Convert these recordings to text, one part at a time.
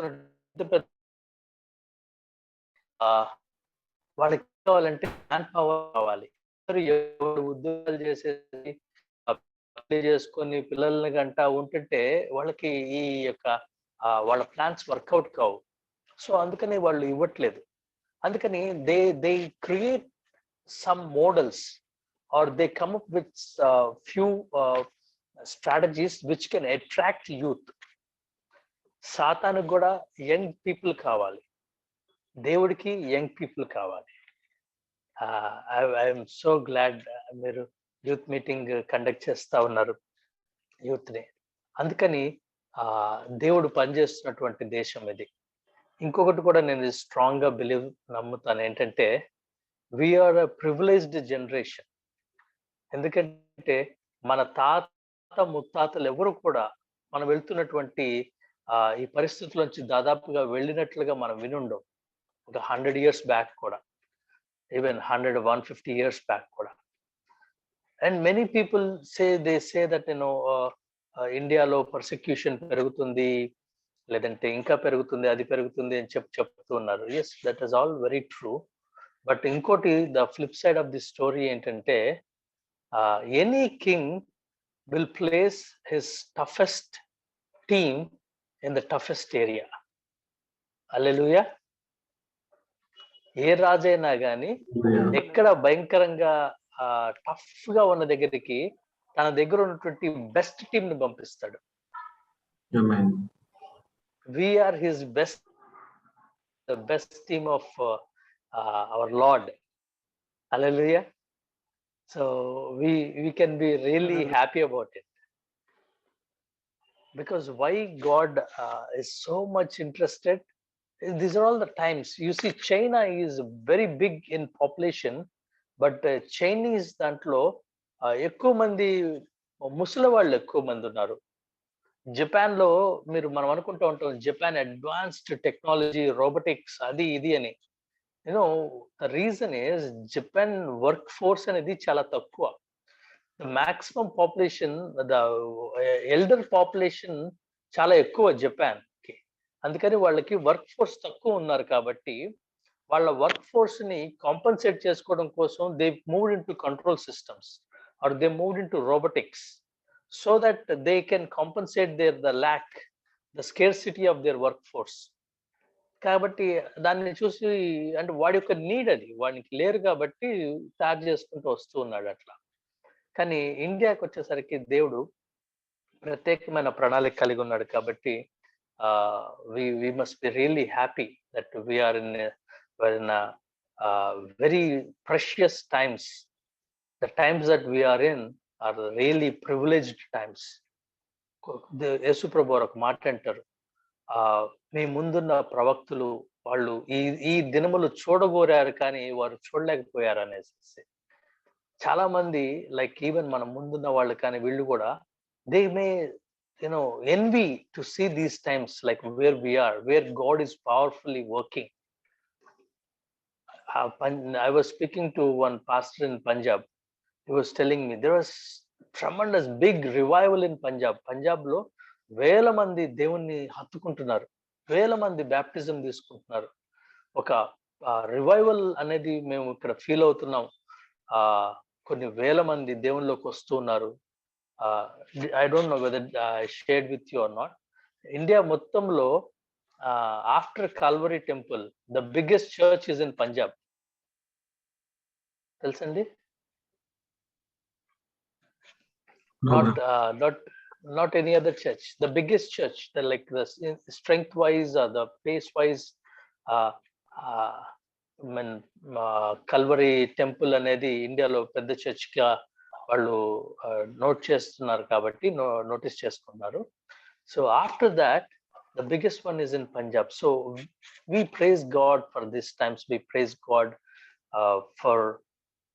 చేసుకునే వాళ్ళకి కావాలంటే మ్యాన్ పవర్ కావాలి. ఎవరు ఉద్యోగాలు చేసేసి పెళ్లి చేసుకొని పిల్లల్ని గంట ఉంటుంటే వాళ్ళకి ఈ యొక్క వాళ్ళ ప్లాన్స్ వర్కౌట్ కావు. సో అందుకని వాళ్ళు ఇవ్వట్లేదు. అందుకని they create some models or they come up with few strategies which can attract youth. సాతానుకు కూడా యంగ్ పీపుల్ కావాలి, దేవుడికి యంగ్ పీపుల్ కావాలి. ఐఎమ్ సో గ్లాడ్ మీరు యూత్ మీటింగ్ కండక్ట్ చేస్తా ఉన్నారు యూత్ని. అందుకని దేవుడు పనిచేస్తున్నటువంటి దేశం ఇది. ఇంకొకటి కూడా నేను స్ట్రాంగ్ గా నమ్ముతాను ఏంటంటే, వీఆర్ అ ప్రివిలేజ్డ్ జనరేషన్. ఎందుకంటే మన తాత ముత్తాతలు ఎవరు కూడా మనం వెళ్తున్నటువంటి ఈ పరిస్థితుల నుంచి దాదాపుగా వెళ్ళినట్లుగా మనం వినుండం. ఒక 100 years బ్యాక్ కూడా, ఈవెన్ 150 years బ్యాక్ కూడా. And many people they say that ఇండియాలో పర్సిక్యూషన్ పెరుగుతుంది, లేదంటే ఇంకా పెరుగుతుంది, అది పెరుగుతుంది అని చెప్తూ ఉన్నారు. Yes, that is all very true. But ఇంకోటి, the flip side of the story ఏంటంటే, any king will place his toughest team in the toughest area. Hallelujah. ఏ రాజైనా కానీ ఎక్కడ భయంకరంగా టఫ్ గా ఉన్న దగ్గరికి తన దగ్గర ఉన్నటువంటి బెస్ట్ టీమ్ ని పంపిస్తాడు. We are his best, the best team of our Lord. Hallelujah. So we can be really happy about it, because why God is so much interested. These are all the times. You see, China is very big in population, but Chinese దాంట్లో ఎక్కువ మంది ముసలి వాళ్ళు ఎక్కువ మంది ఉన్నారు. Japan లో మనం అనుకుంటూ ఉంటాం, జపాన్ అడ్వాన్స్డ్ టెక్నాలజీ, రోబోటిక్స్, అది ఇది అని. The reason is Japan work force అనేది చాలా తక్కువ. The maximum population, the elder population చాలా ఎక్కువ జపాన్ కి. అందుకని వాళ్ళకి వర్క్ ఫోర్స్ తక్కువ ఉన్నారు కాబట్టి వాళ్ళ వర్క్ ఫోర్స్ ని కాంపన్సేట్ చేసుకోవడం కోసం they moved into control systems or they moved into robotics, so that they can compensate the lack, the scarcity of their workforce. కాబట్టి దాన్ని చూసి, అంటే వాడి యొక్క నీడ్, అది వాడికి లేరు కాబట్టి తయారు చేసుకుంటూ వస్తూ ఉన్నాడు అట్లా. కానీ ఇండియాకి వచ్చేసరికి దేవుడు ప్రత్యేకమైన ప్రణాళిక కలిగి ఉన్నాడు కాబట్టి we must be really happy that we are in very precious times. The times that we are in are really privileged times. యేసు ప్రభు ఒక మాట అంటారు, మీ ముందున్న ప్రవక్తులు వాళ్ళు ఈ దినములు చూడగోరారు కానీ వారు చూడలేకపోయారు అనేసి. చాలా మంది, లైక్ ఈవెన్ మన ముందున్న వాళ్ళు కానీ వీళ్ళు కూడా, they may envy to see these times like where we are, where God is powerfully working. I was speaking to one pastor in Punjab. He was telling me there was tremendous big revival in Punjab. Punjab లో వేల మంది దేవుణ్ణి హత్తుకుంటున్నారు, వేల మంది baptism తీసుకుంటున్నారు. ఒక revival అనేది మేము ఇక్కడ ఫీల్ అవుతున్నాం. కొన్ని వేల మంది దేవునిలోకి వస్తూ ఉన్నారు. I don't know whether I shared with you or not. India మొత్తంలో after Calvary temple the biggest church is in Punjab. తెలుసండి? Not any other church. The biggest church, like the strength wise or the pace wise, Calvary temple అనేది ఇండియాలో పెద్ద church గా వాళ్ళు note చేస్తున్నారు కాబట్టి notice చేసుకున్నారు. So after that the biggest one is in Punjab. So we praise God for these times. We praise God for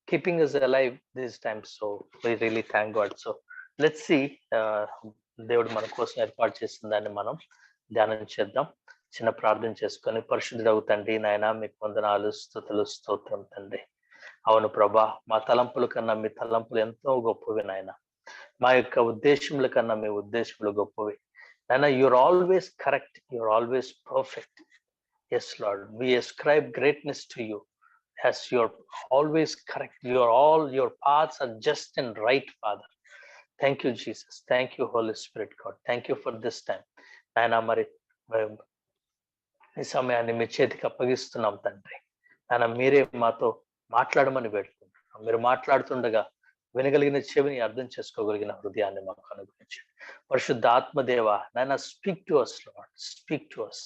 keeping us alive these times. So we really thank God. So let's see, దేవుడు మన కోసం ఏర్పాటు చేసిన దాన్ని మనం ధ్యానం చేద్దాం. చిన్న ప్రార్థన చేసుకొని, పరిశుద్ధుడవు తండ్రి, నాయన మీకు వందనాలు, స్తుతులు, స్తోత్రం తండ్రి. అవును ప్రభా, మా తలంపుల కన్నా మీ తలంపులు ఎంతో గొప్పవి నాయన. మా యొక్క ఉద్దేశముల కన్నా మీ ఉద్దేశములు గొప్పవి. Nana, you're always correct. You're always perfect. Yes, Lord. We ascribe greatness to you as you're always correct. Your paths are just and right, Father. Thank you, Jesus. Thank you, Holy Spirit, God. Thank you for this time. Nana, మరి ఈ సమయాన్ని మీ చేతికి అప్పగిస్తున్నాం తండ్రి. నాన్న మీరే మాతో మాట్లాడమని వేడుకుంటున్నాం. మీరు మాట్లాడుతుండగా వినగలిగిన చెవిని అర్థం చేసుకోగలిగిన హృదయాన్ని మాకు అనుగ్రహించండి. పరిశుద్ధ ఆత్మదేవ నాయన speak to us Lord, speak to us.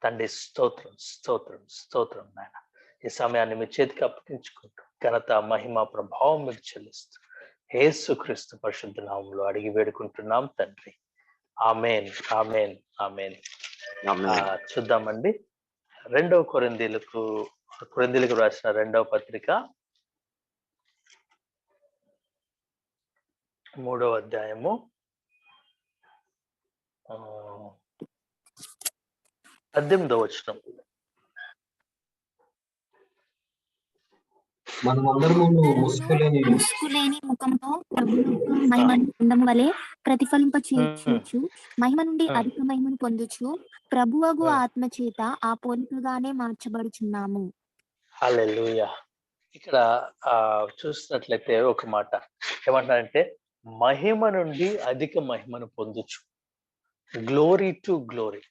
తండ్రి స్తోత్రం స్తోత్రం స్తోత్రం నాయన. ఈ సమయాన్ని మీ చేతికి అప్పగించుకుంటూ ఘనత మహిమ ప్రభావం మీకు చెల్లిస్తూ యేసుక్రీస్తు పరిశుద్ధ నామంలో అడిగి వేడుకుంటున్నాం తండ్రి. ఆమేన్ ఆమేన్ ఆమేన్. చూద్దామండి 2వ కొరింథీయులకు రాసిన 2వ పత్రిక 3వ అధ్యాయము 18వ వచనం. మనమందరము ముసుకులేని ముఖంతో ప్రభువు మహిమను పొందము వలె ప్రతిఫలింప చేయొచ్చు. మహిమ నుండి అధిక మహిమను పొందుచు ప్రభువగు ఆత్మ చేత ఆ పోలికగానే మార్చబడుచున్నాము. హల్లెలూయా. ఇక్కడ చూసినట్లయితే ఒక మాట ఏమంటారంటే మహిమ నుండి అధిక మహిమను పొందుచు. Glory to glory.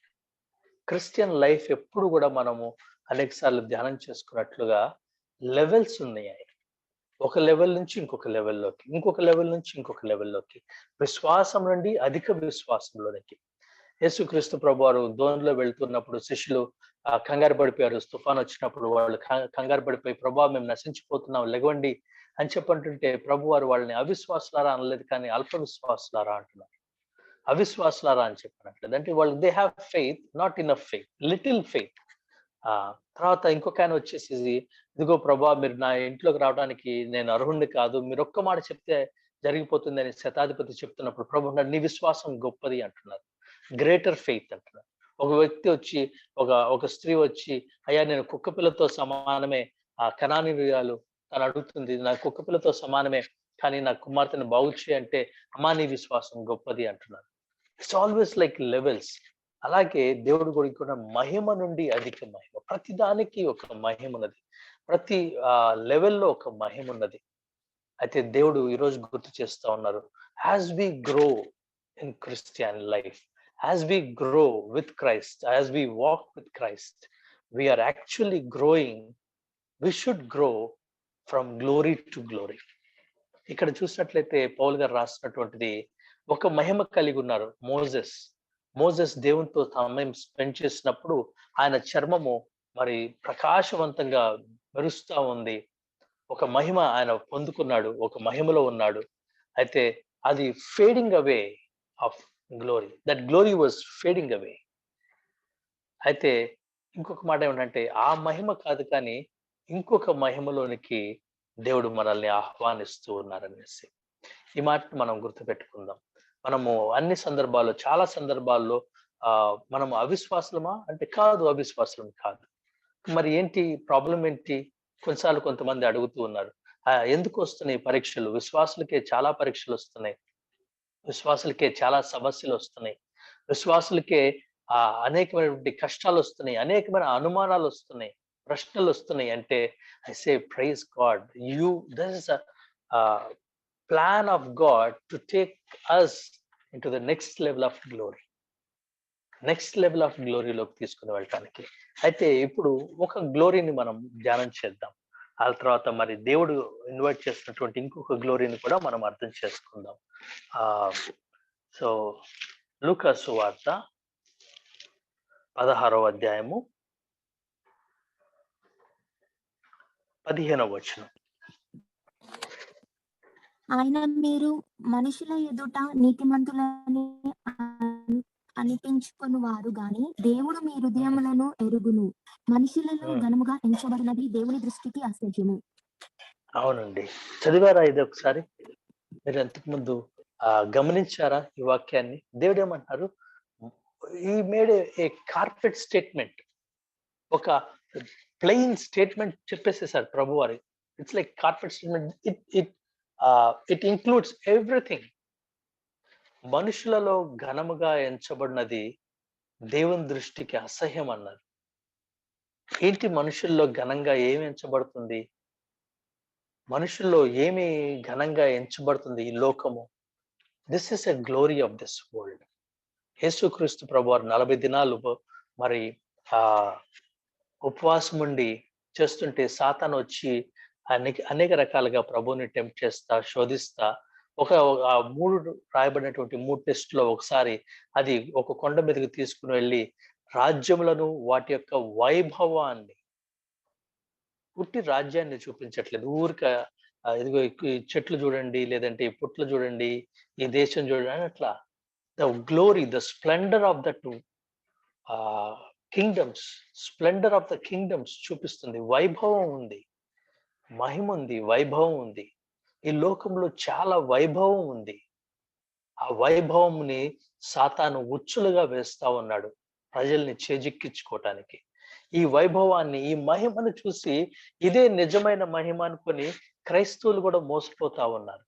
Christian life ఎప్పుడు కూడా మనము అనేక సార్లు ధ్యానం చేసుకున్నట్లుగా లెవెల్స్ ఉన్నాయి. ఒక లెవెల్ నుంచి ఇంకొక లెవెల్లోకి, ఇంకొక లెవెల్ నుంచి ఇంకొక లెవెల్లోకి, విశ్వాసం నుండి అధిక విశ్వాసంలోనికి. యేసుక్రీస్తు ప్రభువారు దోణిలో వెళ్తున్నప్పుడు శిష్యులు కంగారు పడిపోయారు. తుఫాన్ వచ్చినప్పుడు వాళ్ళు కంగారు పడిపోయి ప్రభా మేము నశించిపోతున్నాం లెగవండి అని చెప్పంటుంటే ప్రభువారు వాళ్ళని అవిశ్వాసులారా అనలేదు, కానీ అల్ప విశ్వాసులారా అంటున్నారు. అవిశ్వాసులారా అని చెప్పనట్లేదు. అంటే వాళ్ళు they have faith, not enough faith, little faith. తర్వాత ఇంకొక ఆయన వచ్చేసి ఇదిగో ప్రభా మీరు నా ఇంట్లోకి రావడానికి నేను అర్హుణ్ణి కాదు, మీరు ఒక్క మాట చెప్తే జరిగిపోతుంది అని శతాధిపతి చెప్తున్నప్పుడు ప్రభు నీ విశ్వాసం గొప్పది అంటున్నారు. గ్రేటర్ ఫెయిత్ అంటున్నారు. ఒక వ్యక్తి వచ్చి ఒక స్త్రీ వచ్చి అయ్యా నేను కుక్కపిల్లతో సమానమే, ఆ కనానీయురాలు తను అడుగుతుంది నా కుక్కపిల్లతో సమానమే కానీ నా కుమార్తెను బాగు చేయంటే అమ్మా నీ విశ్వాసం గొప్పది అంటున్నారు. It's always like levels. అలాగే దేవుడు కూడా మహిమ నుండి అధిక మహిమ, ప్రతి దానికి ఒక మహిమ ఉన్నది, ప్రతి లెవెల్లో ఒక మహిమ ఉన్నది. అయితే దేవుడు ఈరోజు గుర్తు చేస్తా ఉన్నారు, as we grow in Christian life, as we grow with Christ, as we walk with Christ, we are actually growing, we should grow from glory to glory. ఇక్కడ చూసినట్లయితే పౌలు గారు రాసినటువంటిది ఒక మహిమ కలిగి ఉన్నారు. మోజెస్ దేవునితో సమయం స్పెండ్ చేసినప్పుడు ఆయన చర్మము మరి ప్రకాశవంతంగా మెరుస్తా ఉంది. ఒక మహిమ ఆయన పొందుకున్నాడు, ఒక మహిమలో ఉన్నాడు. అయితే అది fading away of glory, that glory was fading away. అయితే ఇంకొక మాట ఏమిటంటే ఆ మహిమ కాదు కానీ ఇంకొక మహిమలోనికి దేవుడు మనల్ని ఆహ్వానిస్తూ ఉన్నారనేసి ఈ మాట మనం గుర్తుపెట్టుకుందాం. మనము అన్ని సందర్భాల్లో, చాలా సందర్భాల్లో మనము అవిశ్వాసులమా అంటే కాదు, అవిశ్వాసులం కాదు. మరి ఏంటి ప్రాబ్లం ఏంటి? కొన్నిసార్లు కొంతమంది అడుగుతూ ఉన్నారు, ఎందుకు వస్తున్నాయి పరీక్షలు? విశ్వాసులకే చాలా పరీక్షలు వస్తున్నాయి, విశ్వాసులకే చాలా సమస్యలు వస్తున్నాయి, విశ్వాసులకే అనేకమైనటువంటి కష్టాలు వస్తున్నాయి, అనేకమైన అనుమానాలు వస్తున్నాయి, ప్రశ్నలు వస్తున్నాయి అంటే I say praise God, this is a plan of God to take us into the next level of glory, next level of గ్లోరీలోకి తీసుకుని వెళ్ళటానికి. అయితే ఇప్పుడు ఒక గ్లోరీని మనం ధ్యానం చేద్దాం. ఆ తర్వాత మరి దేవుడు ఇన్వైట్ చేసినటువంటి ఇంకొక గ్లోరీని కూడా మనం అర్థం చేసుకుందాం. సో లూకా సువార్త 16వ అధ్యాయము 15వ వచనం. ఆయన మీరు మనుషుల ఎదుట నీతిమంతులని అనిపించుకుని వారు గాని దేవుడు మీ హృదయములను ఎరుగును. మనుషులలో ఘనముగా ఎంచబడినది దేవుని దృష్టికి అసహ్యము. అవునండి, చదివారా ఇది ఒకసారి? మీరు ఎంతకు ముందు గమనించారా ఈ వాక్యాన్ని? దేవుడు ఏమంటారు? ఈ మేడ్ ఏ కార్పెట్ స్టేట్మెంట్, ఒక ప్లెయిన్ స్టేట్మెంట్ చెప్పేసేసారు ప్రభు వారి. It's like carpet statement. It includes everything. మనుషులలో ఘనముగా ఎంచబడినది దేవుని దృష్టికి అసహ్యం అన్నారు. ఏంటి మనుషుల్లో ఘనంగా ఏమి ఎంచబడుతుంది? మనుషుల్లో ఏమి ఘనంగా ఎంచబడుతుంది ఈ లోకము? This is a glory of this world. యేసుక్రీస్తు ప్రభువారు 40 దినాలు మరి ఆహ్, ఉపవాసం ఉండి చేస్తుంటే సాతానొచ్చి అనేక రకాలుగా ప్రభువుని టెంప్ట్ చేస్తా, శోధిస్తా ఒక 3 రాయబడినటువంటి 3 టెస్ట్‌లో ఒకసారి అది ఒక కొండ మీదకి తీసుకొని వెళ్లి రాజ్యములను వాటి యొక్క వైభవాన్ని ఉట్టి రాజ్యాన్ని చూపించట్లేదు. ఇదిగో ఈ చెట్లు చూడండి, లేదంటే ఈ పుట్లు చూడండి, ఈ దేశం చూడండి అని అట్లా the glory, the Splendor of that ఆహ్, kingdoms, Splendor of the kingdoms చూపిస్తుంది. వైభవం ఉంది, మహిముంది, వైభవం ఉంది. ఈ లోకంలో చాలా వైభవం ఉంది. ఆ వైభవంని సాతాను ఉచ్చులుగా వేస్తా ఉన్నాడు ప్రజల్ని చేజిక్కించుకోవటానికి. ఈ వైభవాన్ని, ఈ మహిమను చూసి ఇదే నిజమైన మహిమ అనుకొని క్రైస్తవులు కూడా మోసపోతా ఉన్నారు.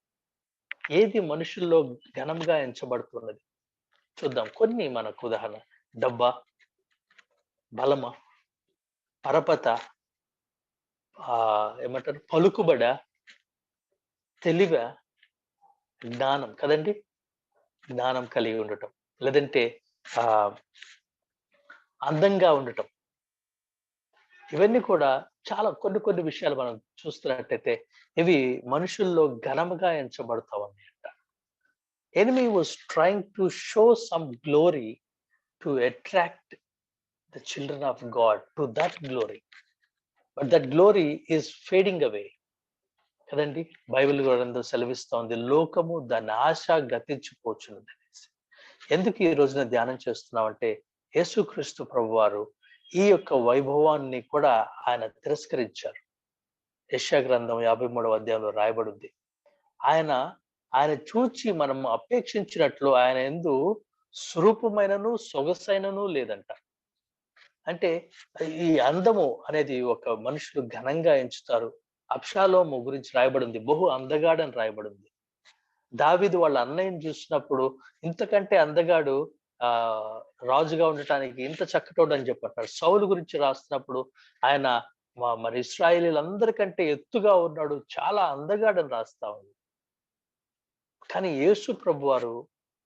ఏది మనుషుల్లో ఘనంగా ఎంచబడుతున్నది? చూద్దాం కొన్ని మనకు ఉదాహరణ. డబ్బా, బలమా, పరపత, ఏమంటారు పలుకుబడా, తెలివా, జ్ఞానం కదండి! జ్ఞానం కలిగి ఉండటం. లేదంటే ఆహ్, అందంగా ఉండటం. ఇవన్నీ కూడా చాలా కొన్ని కొన్ని విషయాలు మనం చూస్తున్నట్టయితే ఇవి మనుషుల్లో ఘనముగా ఎంచబడతా ఉన్నాయంట. Enemy was trying to show some glory to attract the children of God to that glory. But that glory is fading away. కదండి! బైబిల్ గ్రంథం సెలవిస్తా ఉంది. లోకము దాని ఆశ గతించిపోచున్నదనేసి. ఎందుకు ఈ రోజున ధ్యానం చేస్తున్నామంటే యేసుక్రీస్తు ప్రభువారు ఈ యొక్క వైభవాన్ని కూడా ఆయన తిరస్కరించారు. యెషయా గ్రంథం 53వ అధ్యాయంలో రాయబడింది. ఆయన ఆయన చూచి మనం అపేక్షించినట్లు ఆయన యందు స్వరూపమైనను, సొగసైనను లేదంట. అంటే ఈ అందము అనేది ఒక మనుషులు ఘనంగా ఎంచుతారు. అబ్షాలోము గురించి రాయబడింది. బహు అందగాడని రాయబడింది. దావీదు వాళ్ళ అన్నయ్యని చూసినప్పుడు ఇంతకంటే అందగాడు ఆహ్, రాజుగా ఉండటానికి ఇంత చక్కటోడని చెప్పంటారు. సౌలు గురించి రాస్తున్నప్పుడు ఆయన మరి ఇశ్రాయేలీయులందరికంటే ఎత్తుగా ఉన్నాడు. చాలా అందగాడని రాస్తా ఉంది. కానీ యేసు ప్రభువారు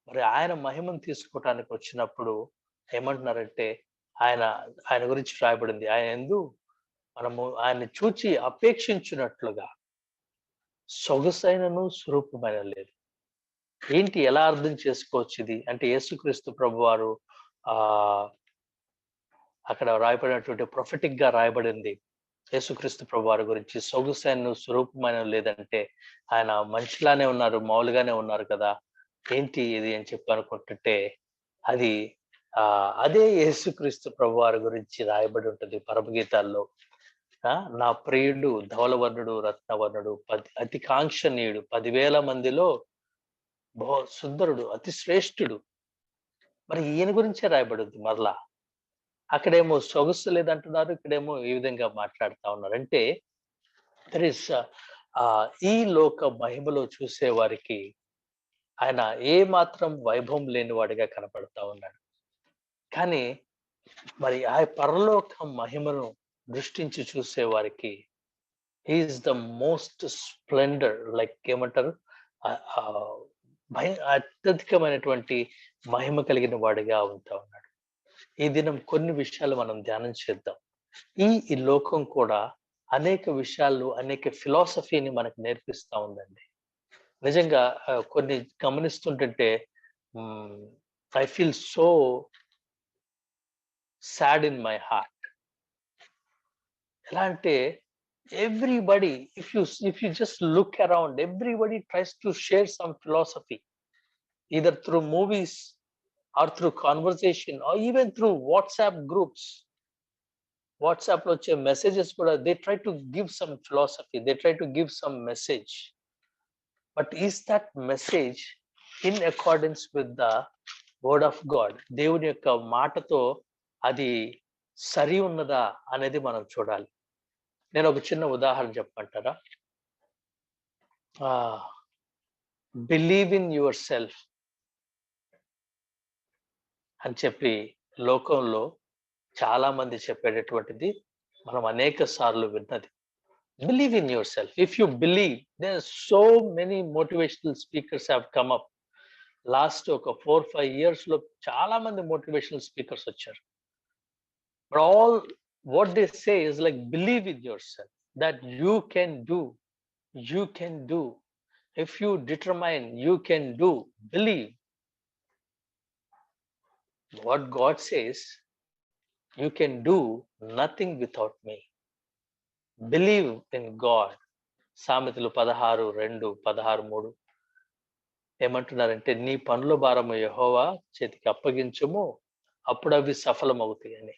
మరి ఆయన మహిమను తీసుకోవటానికి వచ్చినప్పుడు ఏమంటున్నారంటే ఆయన ఆయన గురించి రాయబడింది. ఆయన యందు మనము ఆయన్ని చూచి అపేక్షించున్నట్లుగా సొగసైనను, స్వరూపమైన లేదు. ఏంటి ఎలా అర్థం చేసుకోవచ్చు ఇది? అంటే యేసుక్రీస్తు ప్రభువారు ఆహ్, అక్కడ రాయబడినటువంటి ప్రొఫెటిక్ గా రాయబడింది. యేసుక్రీస్తు ప్రభువారి గురించి సొగసైన స్వరూపమైన లేదంటే ఆయన మనిషిలానే ఉన్నారు, మామూలుగానే ఉన్నారు కదా! ఏంటి ఇది అని చెప్పి అనుకుంటుంటే అది అదే యేసుక్రీస్తు ప్రభువారి గురించి రాయబడి ఉంటది పరమగీతాల్లో. ఆ! నా ప్రియుడు ధవలవర్ణుడు, రత్నవర్ణుడు, అతి కాంక్షణీయుడు, 10,000 మందిలో సుందరుడు, అతి శ్రేష్ఠుడు. మరి ఈయన గురించే రాయబడింది మరలా. అక్కడేమో సొగసు లేదంటున్నారు. ఇక్కడేమో ఈ విధంగా మాట్లాడుతా ఉన్నారు. అంటే దర్ ఇస్ ఈ లోక మహిమలో చూసే వారికి ఆయన ఏ మాత్రం వైభవం లేనివాడిగా కనపడతా ఉన్నాడు. కానీ మరి ఆ పరలోక మహిమను దృష్టించి చూసే వారికి he is the most Splendor like ఏమంటారు? ఆహ్, ఆహ్, అత్యధికమైనటువంటి మహిమ కలిగిన వాడిగా ఉంటా ఉన్నాడు. ఈ దినం కొన్ని విషయాలు మనం ధ్యానం చేద్దాం. ఈ లోకం కూడా అనేక విషయాలు, అనేక ఫిలాసఫీని మనకు నేర్పిస్తా ఉందండి. నిజంగా కొన్ని గమనిస్తుంటుంటే hmm, I feel so sad in my heart. ఎలా అంటే everybody if you just look around everybody tries to share some philosophy either through movies or through conversation or even through WhatsApp groups. వాట్సాప్‌లో వచ్చే messages కూడా they try to give some philosophy. They try to give some message. But is that message in accordance with the word of God? దేవుని యొక్క మాటతో అది సరి ఉన్నదా అనేది మనం చూడాలి. నేను ఒక చిన్న ఉదాహరణ చెప్పమంటారా? బిలీవ్ ఇన్ యువర్ సెల్ఫ్ అని చెప్పి లోకంలో చాలా మంది చెప్పేటటువంటిది మనం అనేక సార్లు విన్నది. Believe in yourself. If you believe, there are so many motivational speakers have come up. Last ఒక 4-5 ఇయర్స్ లో చాలా మంది మోటివేషనల్ స్పీకర్స్ వచ్చారు. But all what they say is like believe in yourself that you can do. You can do. If you determine, you can do. Believe. What God says, you can do nothing without me. Believe in God. సామెతలు 16:2, 16:3 ఏమంటున్నారంటే, నీ పనుల భారము యెహోవా చేతికి అప్పగించుము, అప్పుడు అవి సఫలమవుతాయని.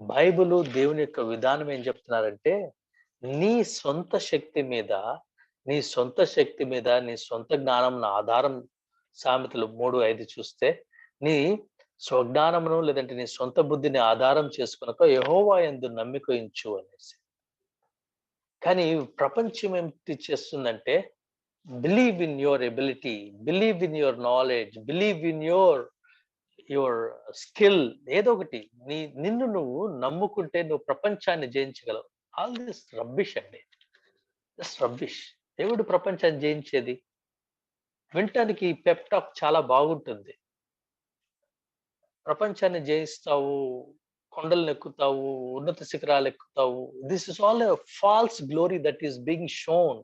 Bible దేవుని యొక్క విధానం ఏం చెప్తున్నారంటే, నీ సొంత శక్తి మీద, నీ సొంత శక్తి మీద, నీ సొంత జ్ఞానం ఆధారం సామెతలు 3:5 చూస్తే, నీ స్వజ్ఞానమును లేదంటే నీ సొంత బుద్ధిని ఆధారం చేసుకొనక యెహోవా యందు నమ్మిక ఉంచు అనేసి. కానీ ప్రపంచం ఏంటి చేస్తుందంటే, believe in your ability, believe in your knowledge, believe in your skill, ఏదో ఒకటి నిన్ను నువ్వు నమ్ముకుంటే నువ్వు ప్రపంచాన్ని జయించగలవు. ఆల్ దిస్ రబ్బిష్ అండి. Just rubbish. దేవుడు ప్రపంచాన్ని జయించేది. వినటానికి పెప్ టాక్ చాలా బాగుంటుంది. ప్రపంచాన్ని జయిస్తావు, కొండలను ఎక్కుతావు, ఉన్నత శిఖరాలు ఎక్కుతావు. This is all a false glory that is being shown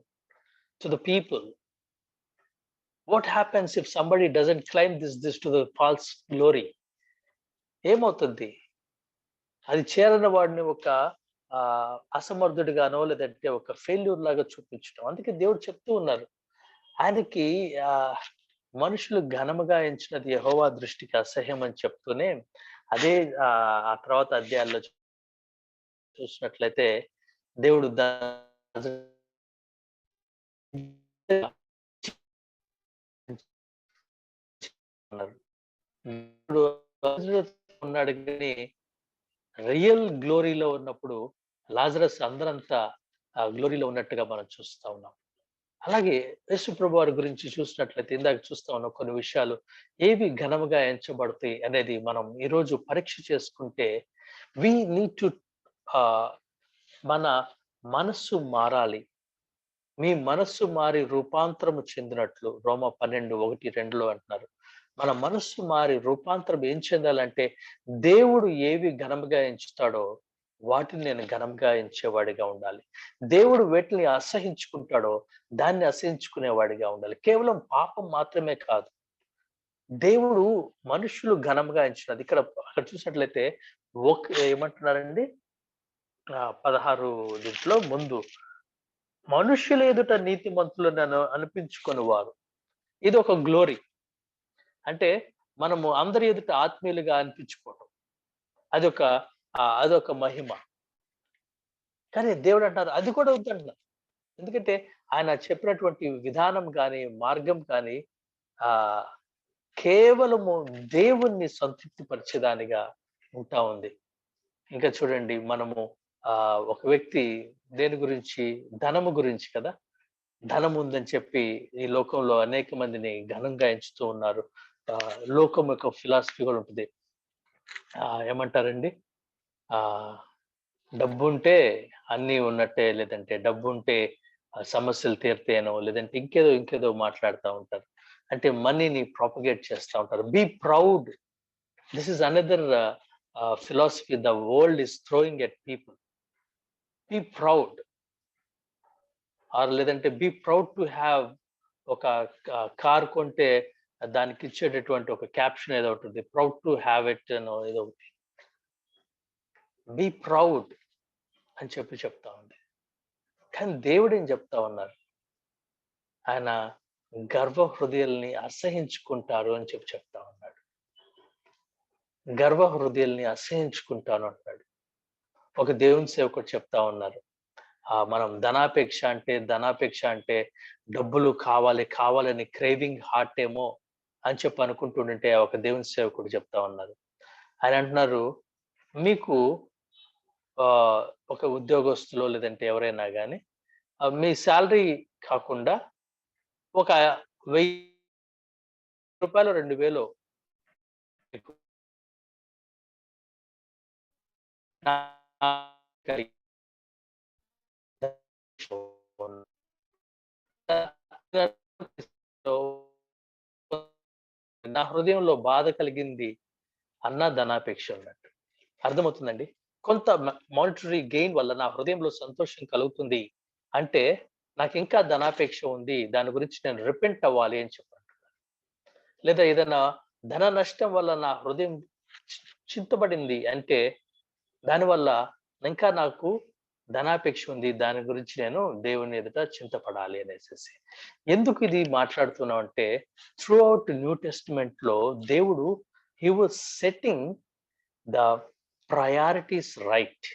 to the people. What happens if somebody doesn't climb this to the false glory? ఏమవుతుంది? అది చేరని వాడిని ఒక అసమర్థుడిగానో లేదంటే ఒక ఫెయిల్యూర్ లాగా చూపించడం. అందుకే దేవుడు చెప్తూ ఉన్నారు, ఆయనకి మనుషులు ఘనముగా ఎంచినది యెహోవా దృష్టికి అసహ్యం అని చెప్తూనే, అదే ఆ తర్వాత అధ్యాయాల్లో చూసినట్లయితే దేవుడు ఉన్నాడు కానీ రియల్ గ్లోరీలో ఉన్నప్పుడు లాజరస్ అందరంతా గ్లోరీలో ఉన్నట్టుగా మనం చూస్తా ఉన్నాం. అలాగే యేసు ప్రభు వారి గురించి చూసినట్లయితే ఇందాక చూస్తా ఉన్నాం కొన్ని విషయాలు ఏవి ఘనముగా ఎంచబడతాయి అనేది మనం ఈరోజు పరీక్ష చేసుకుంటే, వి నీడ్ టు మన మనస్సు మారాలి. మీ మనస్సు మారి రూపాంతరము చెందినట్లు రోమా 12:1-2 అంటున్నారు. మన మనస్సు మారి రూపాంతరం ఏం చెందాలంటే, దేవుడు ఏవి ఘనముగా ఎంచుతాడో వాటిని నేను ఘనంగా ఎంచేవాడిగా ఉండాలి. దేవుడు వేటిని అసహించుకుంటాడో దాన్ని అసహించుకునేవాడిగా ఉండాలి. కేవలం పాపం మాత్రమే కాదు, దేవుడు మనుషులు ఘనంగా ఎంచినది. అక్కడ చూసినట్లయితే ఏమంటున్నారండి, 16 దీంట్లో ముందు మనుష్యుల ఎదుట నీతిమంతులను అనిపించుకొని వారు. ఇది ఒక గ్లోరీ. అంటే మనము అందరి ఎదుట ఆత్మీయులుగా అనిపించుకోవడం, అదొక మహిమ. కానీ దేవుడు అంటారు అది కూడా వద్దంటున్నారు. ఎందుకంటే ఆయన చెప్పినటువంటి విధానం కానీ మార్గం కానీ కేవలము దేవుణ్ణి సంతృప్తి పరిచేదానిగా ఉంటా ఉంది. ఇంకా చూడండి, మనము ఒక వ్యక్తి దేని గురించి, ధనము గురించి కదా, ధనం ఉందని చెప్పి ఈ లోకంలో అనేక మందిని ఘనంగా ఎంచుతూ ఉన్నారు. లోకం యొక్క ఫిలాసఫీ కూడా ఉంటుంది. ఏమంటారండి, డబ్బుంటే అన్నీ ఉన్నట్టే, లేదంటే డబ్బుంటే సమస్యలు తీరుతాయనో, లేదంటే ఇంకేదో మాట్లాడుతూ ఉంటారు. అంటే మనీని ప్రాపగేట్ చేస్తూ ఉంటారు. Be proud. This is another philosophy the world is throwing at people. Be proud. లేదంటే బీ ప్రౌడ్ టు హ్యావ్. ఒక కార్ కొంటే దానికి ఇచ్చేటటువంటి ఒక క్యాప్షన్ ఏదో ఉంటుంది, ప్రౌడ్ టు హ్యావ్ ఇట్ అనో ఏదో ఒకటి. బీ ప్రౌడ్ అని చెప్తా ఉంది. కానీ దేవుడు ఏం చెప్తా ఉన్నారు, ఆయన గర్వ హృదయాల్ని అసహించుకుంటారు అని చెప్తా ఉన్నాడు. గర్వ హృదయాల్ని అసహించుకుంటాను అంటాడు. ఒక దేవుని సేవకుడు చెప్తా ఉన్నారు, మనం ధనాపేక్ష అంటే డబ్బులు కావాలని క్రేవింగ్ హార్ట్ ఏమో అని అనుకుంటుంటే ఒక దేవుని సేవకుడు చెప్తా ఉన్నారు. ఆయన అంటున్నారు, మీకు ఒక ఉద్యోగస్తులో లేదంటే ఎవరైనా కానీ మీ శాలరీ కాకుండా ఒక 1000 రూపాయలు 2000 నా హృదయంలో బాధ కలిగింది అన్న ధనాపేక్ష ఉన్నట్టు. అర్థమవుతుందండి? కొంత మానిటరీ గెయిన్ వల్ల నా హృదయంలో సంతోషం కలుగుతుంది అంటే, నాకింకా ధనాపేక్ష ఉంది. దాని గురించి నేను రిపెంట్ అవ్వాలి అని చెప్పంటున్నారు. లేదా ఏదైనా ధన నష్టం వల్ల నా హృదయం చింతబడింది అంటే, దానివల్ల ఇంకా నాకు ధనాపేక్ష ఉంది. దాని గురించి నేను దేవుని ఎదుట చింతపడాలి అనేసేసి. ఎందుకు ఇది మాట్లాడుతున్నాం అంటే, త్రూ ఔట్ న్యూ టెస్టమెంట్‌లో దేవుడు he was setting the priorities right.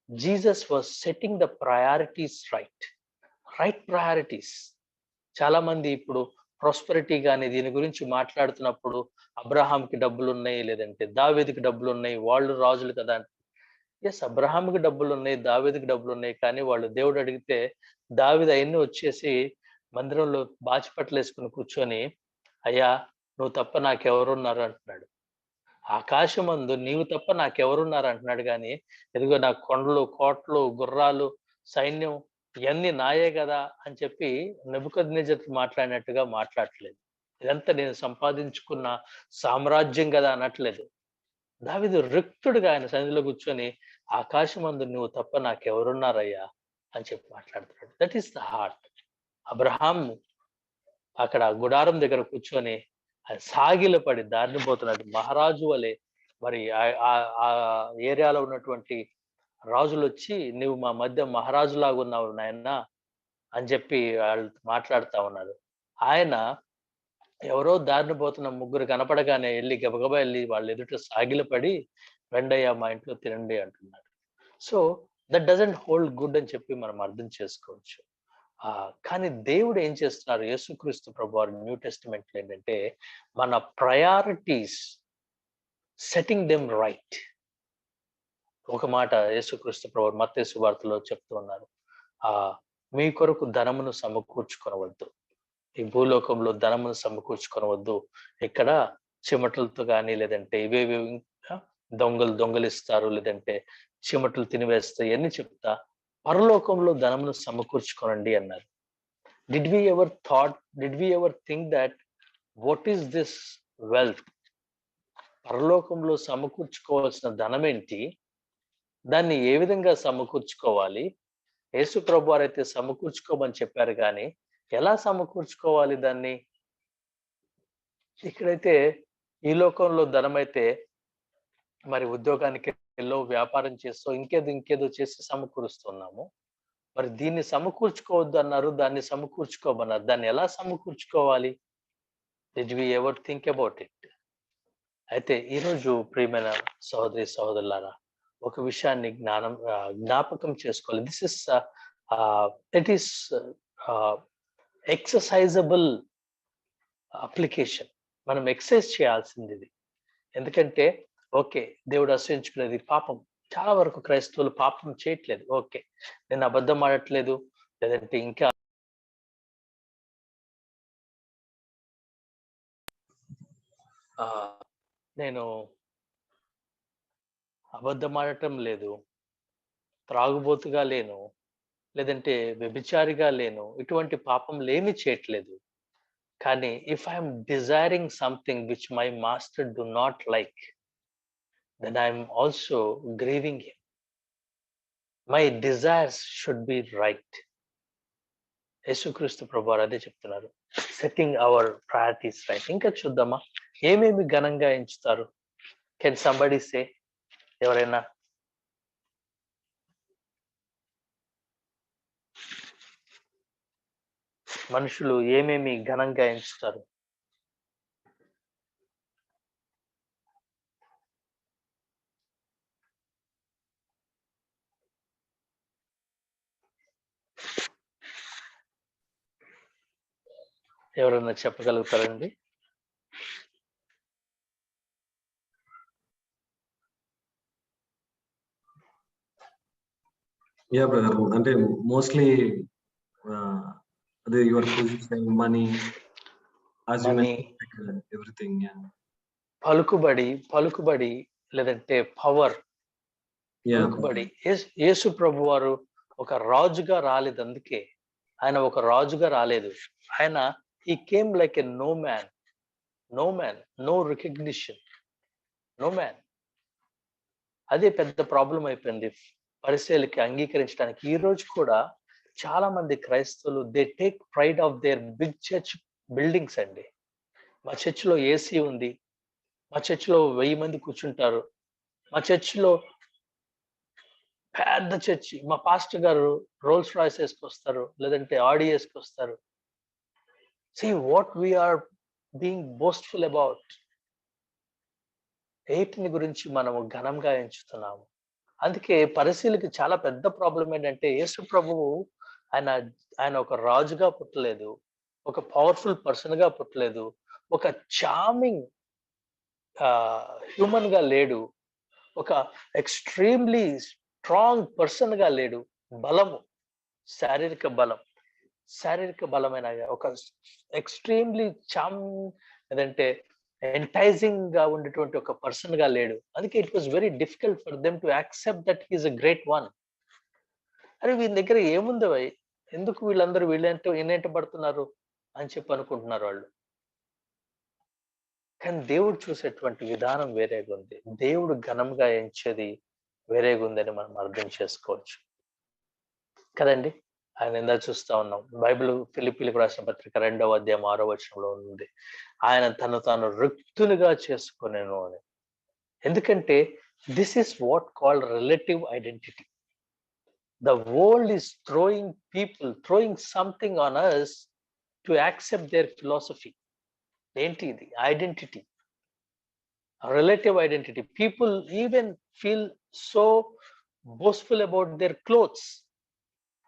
Jesus was setting the priorities right. Right priorities. చాలా మంది ఇప్పుడు ప్రాస్పెరిటీ గాని దీని గురించి మాట్లాడుతున్నప్పుడు అబ్రహాంకి డబ్బులున్నాయి, లేదంటే దావీదుకి డబ్బులున్నాయి, వాళ్ళు రాజులు కదా! యెస్, అబ్రహాంకి డబ్బులున్నాయి, దావీదుకి డబ్బులున్నాయి. కానీ వాళ్ళు దేవుడు అడిగితే దావీదు అయన్నీ వచ్చేసి మందిరంలో బాచిపట్లేసుకొని కూర్చొని, "అయ్యా! నువ్వు తప్ప నాకెవరున్నారు" అంటున్నాడు. ఆకాశమందు నీవు తప్ప నాకెవరున్నారు అంటున్నాడు గానీ, ఇదిగో నా కొండలు, కోటలు, గుర్రాలు, సైన్యం ఇయన్నీ నాయే గదా! అని చెప్పి నెబుకద్నెజర్ మాట్లాడినట్టుగా మాట్లాడట్లేదు. ఇదంతా నేను సంపాదించుకున్న సామ్రాజ్యం గదా అనట్లేదు. దావీదు రిక్తుడుగా ఆయన సన్నిధిలో కూర్చొని, "ఆకాశమందు నువ్వు తప్ప నాకెవరున్నారయ్యా" అని చెప్పి మాట్లాడుతున్నాడు. That is the heart. Abraham అక్కడ గుడారం దగ్గర కూర్చొని సాగిలపడి దారిన పోతున్నాడు. మహారాజు వలె మరి ఆ ఏరియాలో ఉన్నటువంటి రాజులొచ్చి, "నువ్వు మా మధ్య మహారాజులాగున్నావు నాయనా" అని చెప్పి వాళ్ళు మాట్లాడుతా ఉన్నారు. ఆయన ఎవరో దారిన పోతున్న ముగ్గురు కనపడగానే గబగబా ఎళ్లి వాళ్ళ ఎదుట సాగిలపడి, "రండయ్యా మా ఇంట్లో తినండి" అంటున్నాడు. So, that doesn't hold good అని చెప్పి మనం అర్థం చేసుకోవచ్చు. కానీ దేవుడు ఏం చేస్తున్నారు, యేసుక్రీస్తు ప్రభువారు న్యూ టెస్టమెంట్‌లో ఏంటంటే, మన ప్రయారిటీస్ సెట్టింగ్ దెమ్ రైట్. ఒక మాట యేసుక్రీస్తు ప్రభువారు మత్తయి సువార్తలో చెప్తూ ఉన్నారు. "మీ కొరకు ధనమును సమకూర్చుకొనవద్దు. ఈ భూలోకంలో ధనమును సమకూర్చుకొనవద్దు. ఇక్కడ చెమటలతో గాని, లేదంటే ఇవేవి దొంగలు దొంగిలిస్తారు, లేదంటే చీమటలు తినివేస్తాయి" ఇయన్నీ చెప్తా, "పరలోకంలో ధనమును సమకూర్చుకొనండి" అన్నారు. Did we ever think that what is this wealth? పరలోకంలో సమకూర్చుకోవాల్సిన ధనమేంటి? దాన్ని ఏ విధంగా సమకూర్చుకోవాలి? యేసు ప్రభువారైతే సమకూర్చుకోమని చెప్పారు గానీ, ఎలా సమకూర్చుకోవాలి దాన్ని? ఇక్కడైతే ఈ లోకంలో ధనమైతే మరి ఉద్యోగానికెళ్ళో, వ్యాపారం చేసో, ఇంకేదో చేసి సమకూరుస్తున్నాము. మరి దీన్ని సమకూర్చుకోవద్దు అన్నారు, దాన్ని సమకూర్చుకోమన్నారు. దాన్ని ఎలా సమకూర్చుకోవాలి? Did we ever think about it? అయితే ఈరోజు ప్రియమైన సహోదరి సహోదరులారా, ఒక విషయాన్ని జ్ఞాపకం చేసుకోవాలి. This is it is exercisable application. మనం ఎక్సర్సైజ్ చేయాల్సింది ఇది. ఎందుకంటే ఓకే, దేవుడు అసహించుకునేది పాపం. చాలా వరకు క్రైస్తవులు పాపం చేయట్లేదు. ఓకే, నేను అబద్ధం ఆడట్లేదు, లేదంటే ఇంకా నేను అబద్ధం ఆడటం లేదు, త్రాగుబోతుగా లేను, లేదంటే వ్యభిచారిగా లేను, ఇటువంటి పాపంలేమీ చేయట్లేదు. కానీ if I'm desiring something which my master do not like, then I'm also grieving him. My desires should be right. యేసుక్రీస్తు ప్రభువారు అదే చెప్తున్నారు, సెట్టింగ్ అవర్ ప్రయారిటీస్ రైట్. ఇంకా చూద్దామా, ఏమేమి ఘనంగా ఎంచుతారు? కెన్ సంబడి సే? ఎవరైనా మనుషులు ఏమేమి ఘనంగా ఎంచుతారు? ఎవరైనా చెప్పగలుగుతారండి? యా బ్రదర్, అంటే మోస్ట్లీ అదే యువర్ పొజిషన్, మనీ, ఎవ్రీథింగ్. పలుకుబడి లేదంటే పవర్, Yeah. పలుకుబడి. యేసు ప్రభు వారు ఒక రాజుగా రాలేదు, అందుకే ఆయన ఒక రాజుగా రాలేదు. ఆయన he came like a no man, no recognition, no man. అదే పెద్ద ప్రాబ్లం అయిపోయింది పరిసయ్యులకి అంగీకరించడానికి. ఈ రోజు కూడా చాలా మంది క్రైస్తవులు they take pride of their big church buildings అండి. మా చర్చిలో ఏసీ ఉంది, మా చర్చిలో 1000 మంది కూర్చుంటారు, మా చర్చిలో పెద్ద చర్చి, మా పాస్టర్ గారు రోల్స్ రాయ్స్ వేసుకొస్తారు, లేదంటే ఆడి వేసుకొస్తారు. See what we are being boastful about. ఏటిని గురించి మనము ఘనంగా ఎంచుతున్నాము. అందుకే పరిశీలికి చాలా పెద్ద ప్రాబ్లం ఏంటంటే యేసు ప్రభువు ఆయన ఒక రాజుగా పుట్టలేదు, ఒక పవర్ఫుల్ పర్సన్ గా పుట్టలేదు, ఒక చార్మింగ్ హ్యూమన్ గా లేడు, ఒక ఎక్స్ట్రీమ్లీ స్ట్రాంగ్ పర్సన్ గా లేడు. బలము, శారీరక బలమైన ఒక ఎక్స్ట్రీమ్లీ ఏదంటే ఎంటైజింగ్ గా ఉండేటువంటి ఒక పర్సన్ గా లేడు. అందుకే it was very difficult for them to accept that he is a great one. అరే వీళ్ళ దగ్గర ఏముంది వై, ఎందుకు వీళ్ళందరూ వీళ్ళంటే పడుతున్నారు అని చెప్పి అనుకుంటున్నారు వాళ్ళు. కానీ దేవుడు చూసేటువంటి విధానం వేరేగా ఉంది, దేవుడు ఘనంగా ఎంచేది వేరేగా ఉందని మనం అర్థం చేసుకోవచ్చు కదండి. ఆయన ఎంత చూస్తా ఉన్నాం, బైబిల్ ఫిలిప్పీలకు రాసిన పత్రిక 2వ అధ్యాయం 6వ వచనంలో ఉంది, ఆయన తను తాను రిక్తునిగా చేసుకునేను అని. ఎందుకంటే this is what called relative identity. The world is throwing something on us to accept their philosophy. ఏంటి ఇది? Identity, relative identity. People even feel so boastful about their clothes.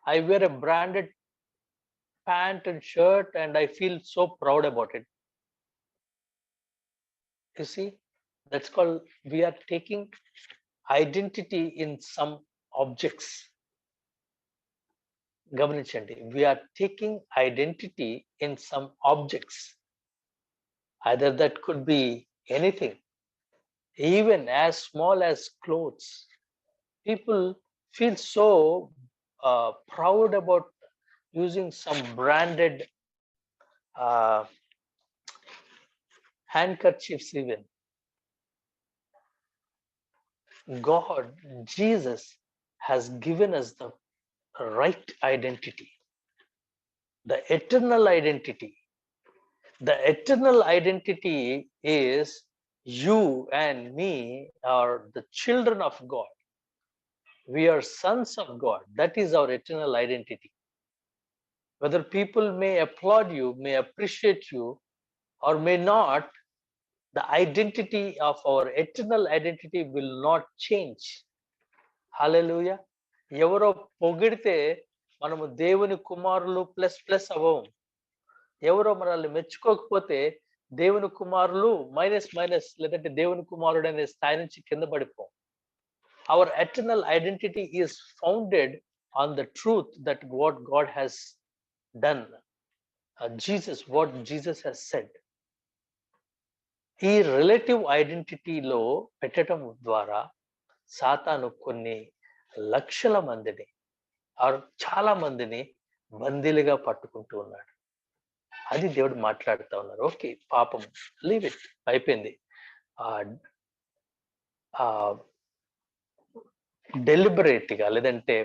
I wear a branded pant and shirt and I feel so proud about it. You see, that's called, we are taking identity in some objects. Gamaninchandi, we are taking identity in some objects. Either that could be anything, even as small as clothes. People feel so proud about using some branded handkerchiefs even. God, Jesus has given us the right identity, the eternal identity. The eternal identity is you and me are the children of God. We are sons of God. That is our eternal identity. Whether people may applaud you, may appreciate you, or may not, the identity of our eternal identity will not change. Hallelujah. ఎవరో పొగిడితే మనము దేవుని కుమారులు plus అవ్వం. ఎవరో మనల్ని మెచ్చుకోకపోతే దేవుని కుమారులు minus లేదంటే దేవుని కుమారుడు అనే స్థాయి నుంచి కింద పడిపోం. Our eternal identity is founded on the truth that what God has done. What Jesus has said. ఈ రిలేటివ్ ఐడెంటిటీలో పెట్టడం ద్వారా సాతాను కొన్ని లక్షల మందిని, చాలా మందిని బందీలుగా పట్టుకుంటూ ఉన్నాడు. అది దేవుడు మాట్లాడుతూ ఉన్నారు. ఓకే, పాపం, లీవ్ ఇట్, అయిపోయింది. డెలిబరేట్ గా లేదంటే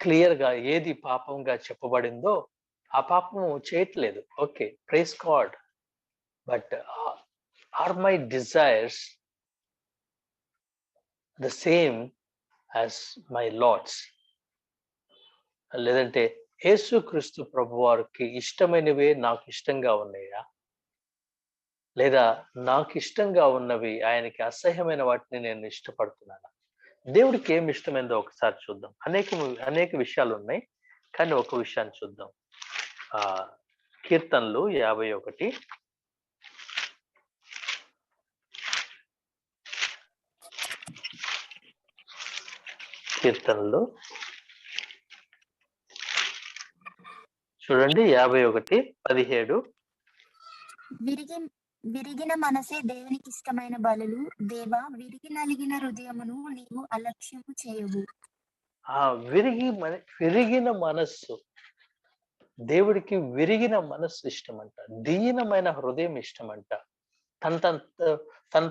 క్లియర్ గా ఏది పాపంగా చెప్పబడిందో ఆ పాపము చేయట్లేదు. Okay, praise God. But are my desires the same as my Lord's? లేదంటే యేసుక్రీస్తు ప్రభు వారికి ఇష్టమైనవే నాకు ఇష్టంగా ఉన్నాయా, లేదా నాకు ఇష్టంగా ఉన్నవి ఆయనకి అసహ్యమైన వాటిని నేను ఇష్టపడుతున్నానా? దేవుడికి ఏమి ఇష్టమైందో ఒకసారి చూద్దాం. అనేక విషయాలు ఉన్నాయి, కానీ ఒక విషయాన్ని చూద్దాం. కీర్తనలు 51 కీర్తనలు చూడండి, 51:17. విరిగిన మనసే దేవునికి ఇష్టమైన బలులు. దేవా, విరిగి నలిగిన హృదయమును నీవు అలక్ష్యము చేయవు. ఆ విరిగిన మనస్సు, దేవుడికి విరిగిన మనస్సు ఇష్టమంట, దీనమైన హృదయం ఇష్టమంట.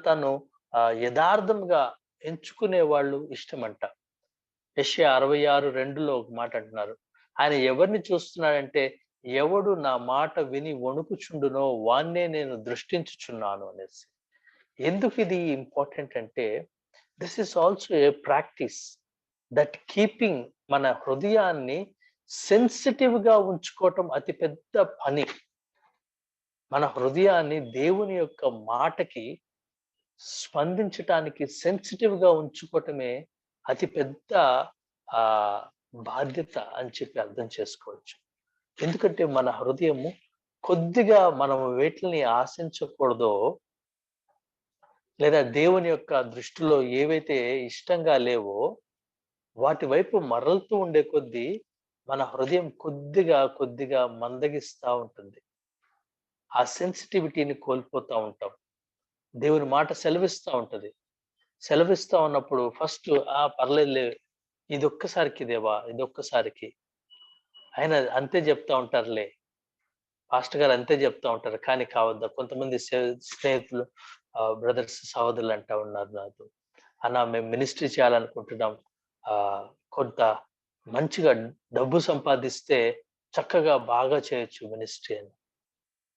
తను యథార్థంగా ఎంచుకునే వాళ్ళు ఇష్టమంట. యెషయా 66:2లో ఒక మాట అంటున్నారు. ఆయన ఎవరిని చూస్తున్నాడంటే, ఎవడు నా మాట విని వణుకుచుండునో వాన్నే నేను దృష్టించుచున్నాను అనేసి. ఎందుకు ఇది ఇంపార్టెంట్ అంటే, this is also a practice that keeping, మన హృదయాన్ని సెన్సిటివ్ గా ఉంచుకోవటం అతి పెద్ద పని. మన హృదయాన్ని దేవుని యొక్క మాటకి స్పందించటానికి సెన్సిటివ్ గా ఉంచుకోవటమే అతి పెద్ద ఆ బాధ్యత అని చెప్పి అర్థం చేసుకోవచ్చు. ఎందుకంటే మన హృదయము కొద్దిగా మనం వేటిని ఆశించకూడదో, లేదా దేవుని యొక్క దృష్టిలో ఏవైతే ఇష్టంగా లేవో వాటి వైపు మరలుతూ ఉండే కొద్దీ మన హృదయం కొద్దిగా మందగిస్తా ఉంటుంది. ఆ సెన్సిటివిటీని కోల్పోతా ఉంటాం. దేవుని మాట సెలవిస్తా ఉంటది. సెలవిస్తా ఉన్నప్పుడు ఫస్ట్ పర్లేదులే, ఇదొక్కసారికి దేవా, ఇదొక్కసారికి. ఆయన అంతే చెప్తా ఉంటారులే, పాస్టర్ గారు అంతే చెప్తా ఉంటారు, కానీ కావద్దా. కొంతమంది స్నేహితులు, బ్రదర్స్, సహోదరులు అంటా ఉన్నారు నాతో, అన్న మేము మినిస్ట్రీ చేయాలనుకుంటున్నాం, కొంత మంచిగా డబ్బు సంపాదిస్తే చక్కగా బాగా చేయొచ్చు మినిస్ట్రీ అని.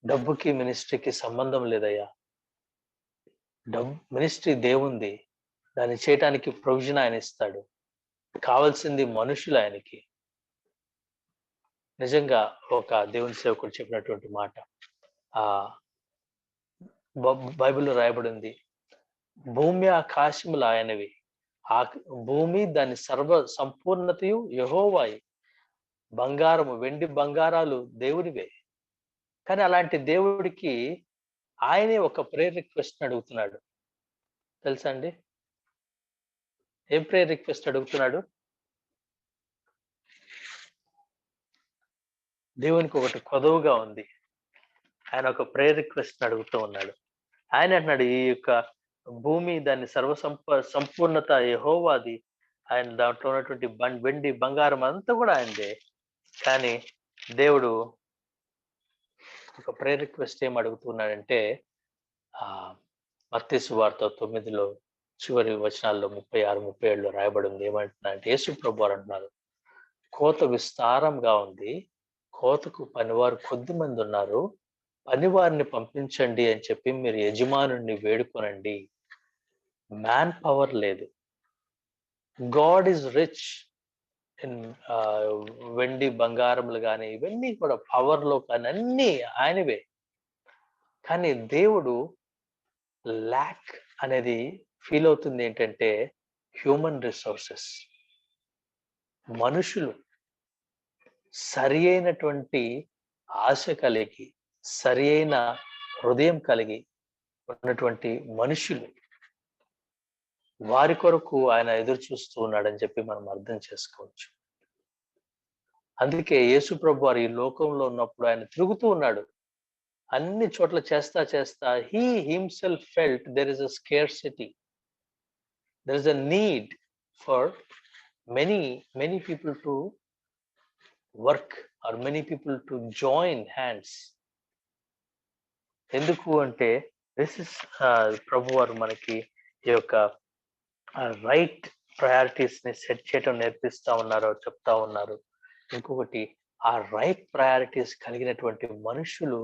డబ్బుకి మినిస్ట్రీకి సంబంధం లేదయ్యా. మినిస్ట్రీ దేవుంది, దాన్ని చేయటానికి ప్రొవిజన్ ఆయన ఇస్తాడు. కావాల్సింది మనుషులు ఆయనకి. నిజంగా ఒక దేవుని సేవకుడు చెప్పినటువంటి మాట, బైబిల్లో రాయబడింది, భూమి ఆకాశములు ఆయనవి, భూమి దాని సర్వ సంపూర్ణతయు యెహోవాయి, బంగారము వెండి బంగారాలు దేవుడివే. కానీ అలాంటి దేవుడికి ఆయనే ఒక ప్రేయర్ రిక్వెస్ట్ అడుగుతున్నాడు. తెలుసా అండి? ఏం ప్రేయర్ రిక్వెస్ట్ అడుగుతున్నాడు? దేవునికి ఒకటి కొదవగా ఉంది. ఆయన ఒక ప్రేయర్ రిక్వెస్ట్ అడుగుతూ ఉన్నాడు. ఆయన అంటున్నాడు, ఈ యొక్క భూమి దాని సంపూర్ణత యెహోవాది, ఆయన దాంట్లో ఉన్నటువంటి వెండి బంగారం అంతా కూడా ఆయనదే. కానీ దేవుడు ఒక ప్రేయర్ రిక్వెస్ట్ ఏం అడుగుతున్నాడంటే, మత్తయి సువార్త 9లో చివరి వచనాల్లో 36, 37లో రాయబడింది. ఏమంటున్నారంటే, యేసు ప్రభువారు అంటున్నారు, కోత విస్తారంగా ఉంది, కోతకు పనివారు కొద్ది మంది ఉన్నారు, పనివారిని పంపించండి అని చెప్పి మీరు యజమానుడిని వేడుకొనండి. మ్యాన్ పవర్ లేదు. గాడ్ ఈజ్ రిచ్ ఇన్ వెండి బంగారములు కానీ ఇవన్నీ కూడా పవర్లో కానీ అన్నీ ఆయనవే. కానీ దేవుడు ల్యాక్ అనేది ఫీల్ అవుతుంది ఏంటంటే, హ్యూమన్ రిసోర్సెస్. మనుషులు సరి అయినటువంటి ఆశ కలిగి, సరి అయిన హృదయం కలిగి ఉన్నటువంటి మనుషులు, వారి కొరకు ఆయన ఎదురు చూస్తూ ఉన్నాడని చెప్పి మనం అర్థం చేసుకోవచ్చు. అందుకే యేసు ప్రభు వారు ఈ లోకంలో ఉన్నప్పుడు ఆయన తిరుగుతూ ఉన్నాడు. అన్ని చోట్ల చేస్తా he himself felt there is a scarcity, there is a need for many people to work or many people to join hands. ఎందుకు అంటే దిస్ ఇస్ ప్రభు వారు మనకి ఈ యొక్క రైట్ ప్రయారిటీస్ ని సెట్ చేయడం నేర్పిస్తా ఉన్నారు, చెప్తా ఉన్నారు. ఇంకొకటి, ఆ రైట్ ప్రయారిటీస్ కలిగినటువంటి మనుషులు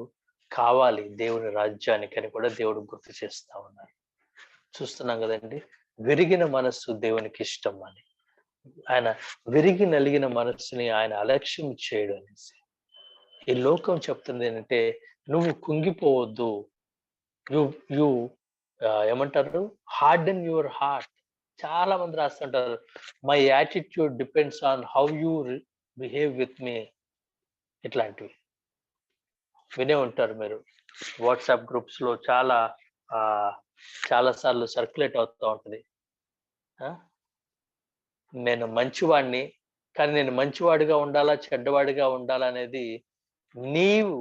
కావాలి దేవుని రాజ్యానికి అని కూడా దేవుడు గుర్తు చేస్తా ఉన్నారు. చూస్తున్నాం కదండి, విరిగిన మనస్సు దేవునికి ఇష్టం అని. ఆయన విరిగి నలిగిన మనస్సుని ఆయన అలక్ష్యం చేయడు అనేసి. ఈ లోకం చెప్తుంది ఏంటంటే, నువ్వు కుంగిపోవద్దు, యు ఏమంటారు, హార్డెన్ యువర్ హార్ట్. చాలా మంది రాస్తుంటారు, my attitude depends on how you behave with me. ఇట్లాంటివి వినే ఉంటారు మీరు. వాట్సాప్ గ్రూప్స్ లో చాలా సార్లు సర్క్యులేట్ అవుతూ ఉంటుంది. నేను మంచివాడిని, కానీ నేను మంచివాడిగా ఉండాలా చెడ్డవాడిగా ఉండాలా అనేది నీవు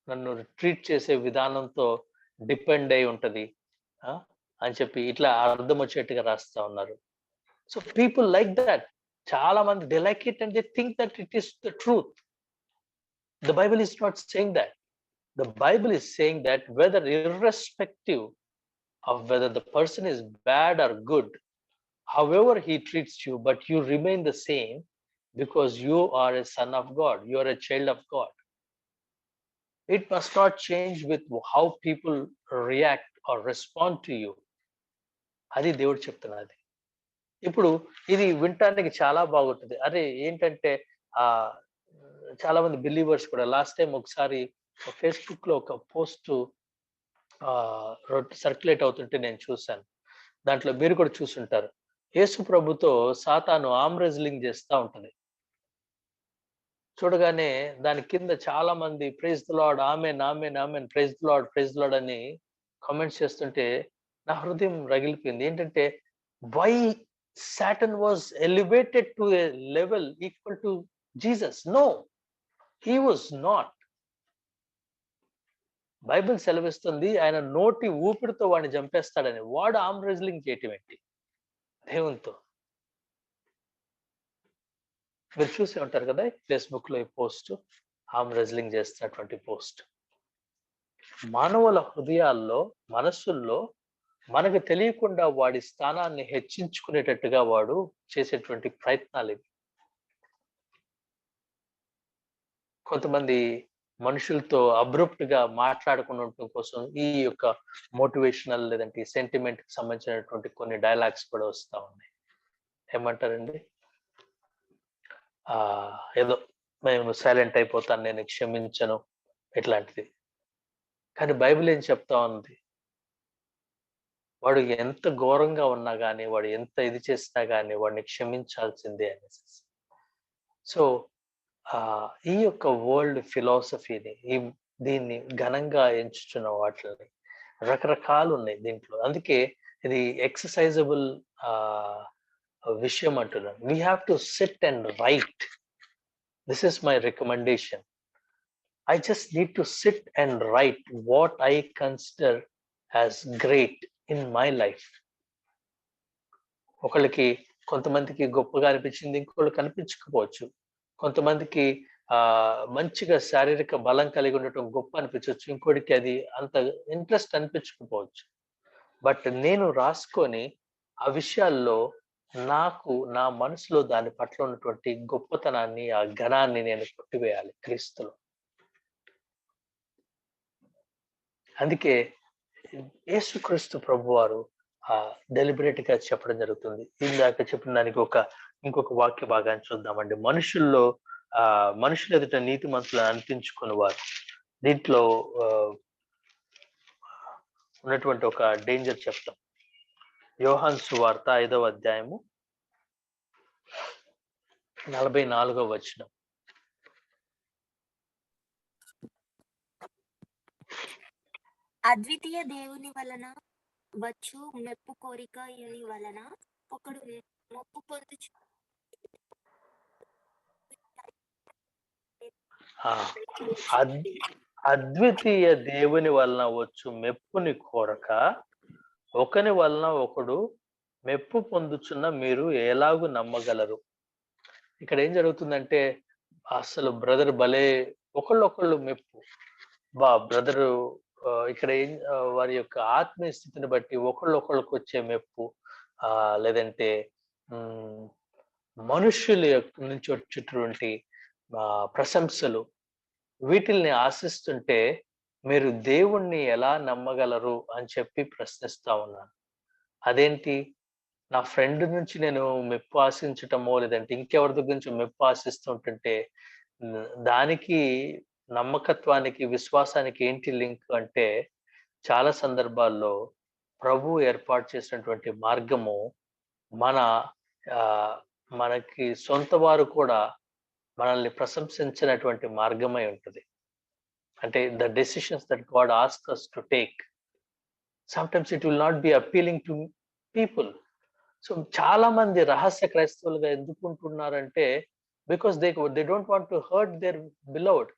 నన్ను ట్రీట్ చేసే విధానంతో డిపెండ్ అయి ఉంటది అని చెప్పి ఇట్లా అర్థం వచ్చేట్టుగా రాస్తా ఉన్నారు. So people like that. చాలా మంది they like it and they think that it is the truth. The Bible is not saying that. The Bible is saying that weather irrespective of whether the person is bad or good, however he treats you, but you remain the same because you are a son of God, you are a child of God. It must not change with how people react or respond to you. అది దేవుడు చెప్తున్నది. ఇప్పుడు ఇది వినటానికి చాలా బాగుంటుంది. అరే ఏంటంటే ఆ చాలా మంది బిలీవర్స్ కూడా లాస్ట్ టైం ఒకసారి ఫేస్బుక్ లో ఒక పోస్ట్ సర్క్యులేట్ అవుతుంటే నేను చూశాను. దాంట్లో మీరు కూడా చూసుంటారు. యేసు ప్రభుతో సాతాను ఆర్మ్ రెజ్లింగ్ చేస్తా ఉంటది. చూడగానే దాని కింద చాలా మంది praise the Lord, amen amen amen, praise the Lord అని కామెంట్స్ చేస్తుంటే నా హృదయం రగిలిపోయింది. ఏంటంటే why Satan was elevated to a level equal to Jesus? No, he was not. Bible సెలవిస్తుంది ఆయన నోటి ఊపిరితో వాడిని చంపేస్తాడని. వాడు ఆర్మ్ రెజ్లింగ్ చేయటం ఏంటి దేవునితో? మీరు చూసి ఉంటారు కదా ఫేస్బుక్ లో ఈ పోస్ట్, ఆర్మ్ రెజ్లింగ్ చేస్తున్నటువంటి పోస్ట్. మానవుల హృదయాల్లో, మనస్సుల్లో మనకు తెలియకుండా వాడి స్థానాన్ని హెచ్చించుకునేటట్టుగా వాడు చేసేటువంటి ప్రయత్నాలు ఇవి. కొంతమంది మనుషులతో అబ్రప్ట్ గా మాట్లాడకుండా ఉండటం కోసం ఈ యొక్క మోటివేషనల్ లేదంటే సెంటిమెంట్ కి సంబంధించినటువంటి కొన్ని డైలాగ్స్ కూడా వస్తా ఉన్నాయి. ఏమంటారండి? ఏదో నేను సైలెంట్ అయిపోతాను, నేను క్షమించను, ఇట్లాంటిది. కానీ బైబిల్ ఏం చెప్తా ఉంది? వాడు ఎంత ఘోరంగా ఉన్నా కానీ, వాడు ఎంత ఇది చేసినా కానీ వాడిని క్షమించాల్సిందే అనేసి. సో ఈ యొక్క వరల్డ్ ఫిలాసఫీని, దీన్ని ఘనంగా ఎంచుతున్న వాటిని రకరకాలు ఉన్నాయి దీంట్లో. అందుకే ఇది ఎక్సర్సైజబుల్ విషయం అంటున్నాను. We have to SIT and right. This is my recommendation. I just need to sit and write what I consider as great in my life. ఒకళ్ళకి కొంతమందికి గొప్పగా అనిపించింది, ఇంకొకళ్ళు కనిపించకపోవచ్చు. కొంతమందికి మంచిగా శారీరక బలం కలిగి ఉండటం గొప్ప అనిపించవచ్చు, ఇంకోటికి అది అంత ఇంట్రెస్ట్ అనిపించకపోవచ్చు. బట్ నేను రాసుకొని ఆ విషయాల్లో నాకు నా మనసులో దాని పట్ల ఉన్నటువంటి గొప్పతనాన్ని, ఆ ఘనాన్ని నేను కొట్టివేయాలి క్రీస్తులో. అందుకే యేసుక్రీస్తు ప్రభువారు డెలిబరేట్ గా చెప్పడం జరుగుతుంది. ఇందాక చెప్పిన దానికి ఇంకొక వాక్య భాగాన్ని చూద్దామండి. మనుషుల ఎదుట నీతిమంతులను అనిపించుకుని వారు. దీంట్లో ఉన్నటువంటి ఒక డేంజర్ చెప్తాం. యోహాను సువార్త 5వ అధ్యాయము 44వ వచనం. అద్వితీయ దేవుని వలన వచ్చు మెప్పు కోరిక వలన ఒకడు మొప్పు పొందుచు. అద్వితీయ దేవుని వలన వచ్చు మెప్పుని కోరక ఒకని వలన ఒకడు మెప్పు పొందుచున్న మీరు ఎలాగూ నమ్మగలరు? ఇక్కడ ఏం జరుగుతుందంటే అసలు బ్రదర్ భలే ఒకళ్ళు మెప్పు. బ్రదరు ఇక్కడ వారి యొక్క ఆత్మీయ స్థితిని బట్టి ఒకళ్ళకి వచ్చే మెప్పు, లేదంటే మనుష్యుల నుంచి వచ్చేటువంటి ప్రశంసలు, వీటిల్ని ఆశిస్తుంటే మీరు దేవుణ్ణి ఎలా నమ్మగలరు అని చెప్పి ప్రశ్నిస్తా ఉన్నాను. అదేంటి? నా ఫ్రెండ్ నుంచి నేను మెప్పు ఆశించటమో లేదంటే ఇంకెవరి దగ్గర నుంచి మెప్పు ఆశిస్తుంటుంటే దానికి నమ్మకత్వానికి, విశ్వాసానికి ఏంటి లింక్ అంటే, చాలా సందర్భాల్లో ప్రభు ఏర్పాటు చేసినటువంటి మార్గము మనకి సొంత వారు కూడా మనల్ని ప్రశంసించినటువంటి మార్గమై ఉంటుంది. అంటే the decisions that God asks us to take, sometimes it will not be appealing to people. So చాలా మంది రహస్య క్రైస్తవులుగా ఎందుకు ఉంటున్నారంటే, because they don't want to hurt their beloved.